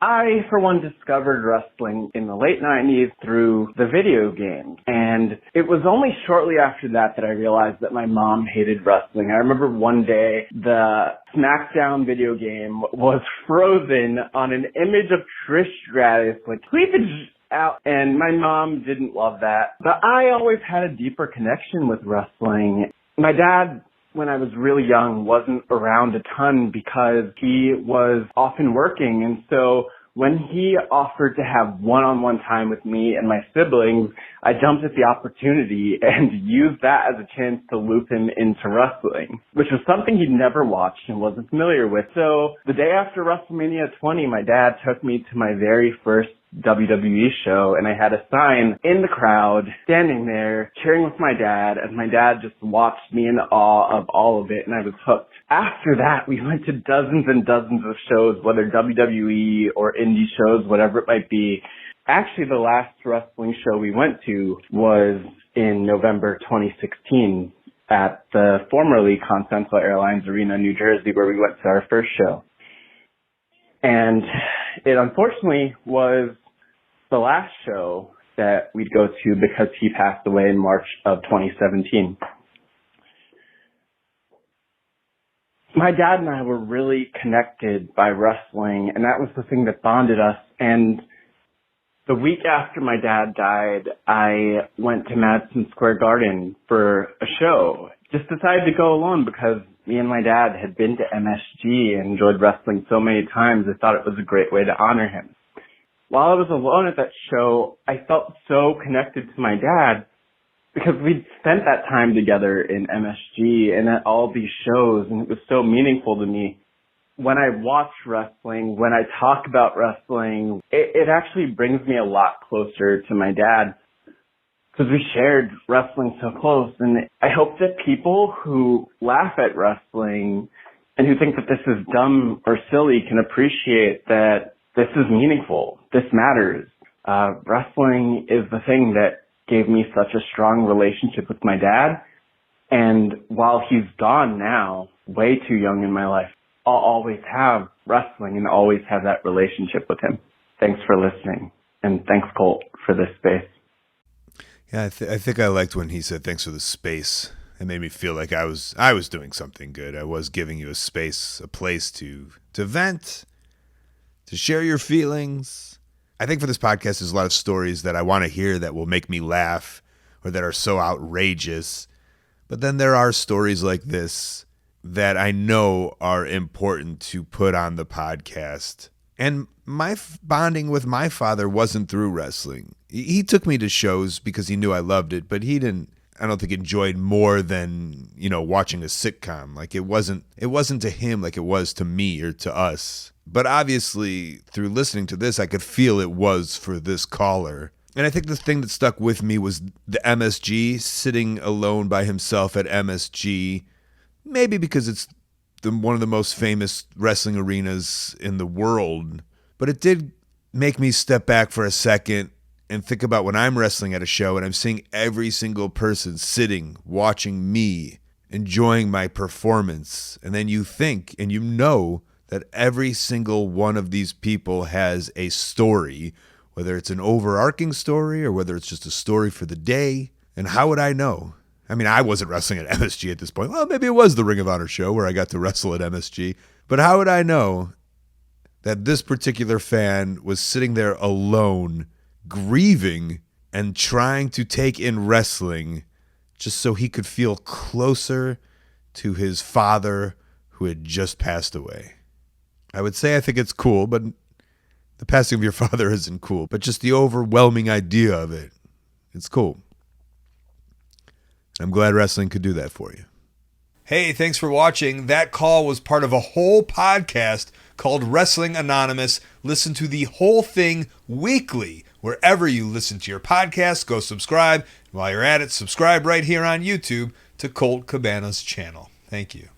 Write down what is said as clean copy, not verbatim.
I, for one, discovered wrestling in the late 90s through the video games. And it was only shortly after that I realized that my mom hated wrestling. I remember one day the SmackDown video game was frozen on an image of Trish Stratus, like cleavage out, and my mom didn't love that. But I always had a deeper connection with wrestling. My dad, when I was really young, wasn't around a ton because he was often working. And so when he offered to have one-on-one time with me and my siblings, I jumped at the opportunity and used that as a chance to loop him into wrestling, which was something he'd never watched and wasn't familiar with. So the day after WrestleMania 20, my dad took me to my very first WWE show, and I had a sign in the crowd, standing there, cheering with my dad, as my dad just watched me in awe of all of it, and I was hooked. After that, we went to dozens and dozens of shows, whether WWE or indie shows, whatever it might be. Actually, the last wrestling show we went to was in November 2016 at the formerly Continental Airlines Arena, New Jersey, where we went to our first show. And it unfortunately was the last show that we'd go to because he passed away in March of 2017. My dad and I were really connected by wrestling, and that was the thing that bonded us. And the week after my dad died, I went to Madison Square Garden for a show. Just decided to go alone because me and my dad had been to MSG and enjoyed wrestling so many times. I thought it was a great way to honor him. While I was alone at that show, I felt so connected to my dad because we'd spent that time together in MSG and at all these shows, and it was so meaningful to me. When I watch wrestling, when I talk about wrestling, it actually brings me a lot closer to my dad because we shared wrestling so close. And I hope that people who laugh at wrestling and who think that this is dumb or silly can appreciate that this is meaningful. This matters. Wrestling is the thing that gave me such a strong relationship with my dad. And while he's gone now, way too young in my life, I'll always have wrestling and always have that relationship with him. Thanks for listening. And thanks, Colt, for this space. Yeah, I think I liked when he said thanks for the space. It made me feel like I was doing something good. I was giving you a space, a place to vent, to share your feelings. I think for this podcast, there's a lot of stories that I want to hear that will make me laugh or that are so outrageous. But then there are stories like this that I know are important to put on the podcast. And my bonding with my father wasn't through wrestling. He took me to shows because he knew I loved it, but he didn't, I don't think, enjoyed more than, watching a sitcom. Like it wasn't to him like it was to me or to us. But obviously, through listening to this, I could feel it was for this caller. And I think the thing that stuck with me was the MSG, sitting alone by himself at MSG, maybe because it's one of the most famous wrestling arenas in the world. But it did make me step back for a second and think about when I'm wrestling at a show and I'm seeing every single person sitting, watching me, enjoying my performance. And then you think and you know that every single one of these people has a story, whether it's an overarching story or whether it's just a story for the day. And how would I know? I mean, I wasn't wrestling at MSG at this point. Well, maybe it was the Ring of Honor show where I got to wrestle at MSG. But how would I know that this particular fan was sitting there alone, grieving and trying to take in wrestling just so he could feel closer to his father who had just passed away? I would say I think it's cool, but the passing of your father isn't cool. But just the overwhelming idea of it, it's cool. I'm glad wrestling could do that for you. Hey, thanks for watching. That call was part of a whole podcast called Wrestling Anonymous. Listen to the whole thing weekly. Wherever you listen to your podcast, go subscribe. While you're at it, subscribe right here on YouTube to Colt Cabana's channel. Thank you.